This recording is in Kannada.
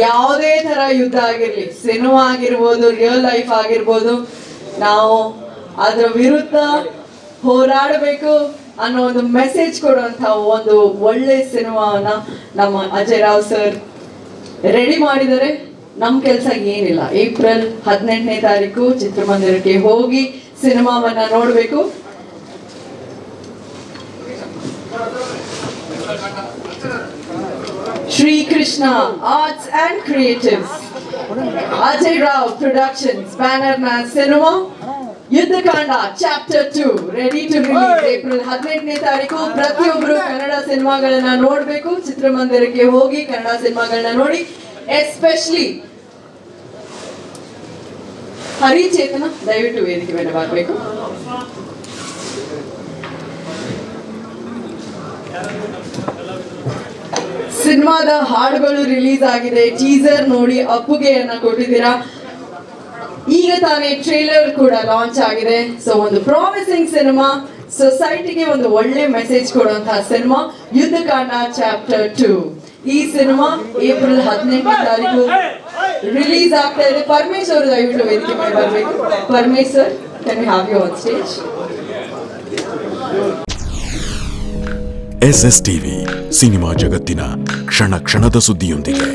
ಯಾವುದೇ ತರ ಯುದ್ಧ ಆಗಿರ್ಲಿ, ಸಿನಿಮಾ ಆಗಿರ್ಬೋದು, ರಿಯಲ್ ಲೈಫ್ ಆಗಿರ್ಬೋದು, ನಾವು ಅದರ ವಿರುದ್ಧ ಹೋರಾಡಬೇಕು ಅನ್ನೋ ಒಂದು ಮೆಸೇಜ್ ಕೊಡುವಂತ ಒಂದು ಒಳ್ಳೆ ಸಿನಿಮಾವನ್ನ ನಮ್ಮ ಅಜಯ್ ರಾವ್ ಸರ್ ರೆಡಿ ಮಾಡಿದರೆ. ನಮ್ಮ ಕೆಲಸ ಏನಿಲ್ಲ, ಏಪ್ರಿಲ್ 18ನೇ ತಾರೀಕು ಚಿತ್ರಮಂದಿರಕ್ಕೆ ಹೋಗಿ ಸಿನಿಮಾವನ್ನ ನೋಡಬೇಕು. Shri Krishna Arts and Creatives, Ajay Rao Productions banner ನ cinema Yuddhakanda chapter 2 ready to release April 18ನೇ ತಾರೀಕು. ಪ್ರತಿಯೊಬ್ಬರು ಕನ್ನಡ ಸಿನಿಮಾಗಳನ್ನ ನೋಡಬೇಕು, ಚಿತ್ರಮಂದಿರಕ್ಕೆ ಹೋಗಿ ಕನ್ನಡ ಸಿನಿಮಾಗಳನ್ನ ನೋಡಿ. ಎಸ್ಪೆಷಲಿ ಹರಿಚೇತನ ದಯವಿಟ್ಟು ವೇದಿಕೆ ಮೇಲೆ ಬರಬೇಕು. ಸಿನಿಮಾದ ಹಾಡುಗಳು ರಿಲೀಸ್ ಆಗಿದೆ, ಟೀಸರ್ ನೋಡಿ ಅಪ್ಪುಗೆಯನ್ನ ಕೊಟ್ಟಿದ್ದೀರಾ. ಈಗ ತಾನೇ ಟ್ರೇಲರ್ ಕೂಡ ಲಾಂಚ್ ಆಗಿದೆ. ಸೊ ಒಂದು ಪ್ರಾಮಿಸಿಂಗ್ ಸಿನಿಮಾ, ಸೊಸೈಟಿಗೆ ಒಂದು ಒಳ್ಳೆ ಮೆಸೇಜ್ ಕೊಡುವಂತಹ ಸಿನಿಮಾ ಯುದ್ಧಕಾಂಡ ಚಾಪ್ಟರ್ 2. ಈ ಸಿನಿಮಾ ಏಪ್ರಿಲ್ 18ನೇ ತಾರೀಕು ರಿಲೀಸ್ ಆಗ್ತಾ ಇದೆ. ಪರಮೇಶ್ ಅವರು ದಯವಿಟ್ಟು ವೇದಿಕೆ ಮೇಲೆ ಬರಬೇಕು. Paramesh sir, can we have you on stage? SS TV, cinema ಜಗತ್ತಿನ ಕ್ಷಣ ಕ್ಷಣದ ಸುದ್ದಿಯೊಂದಿಗೆ.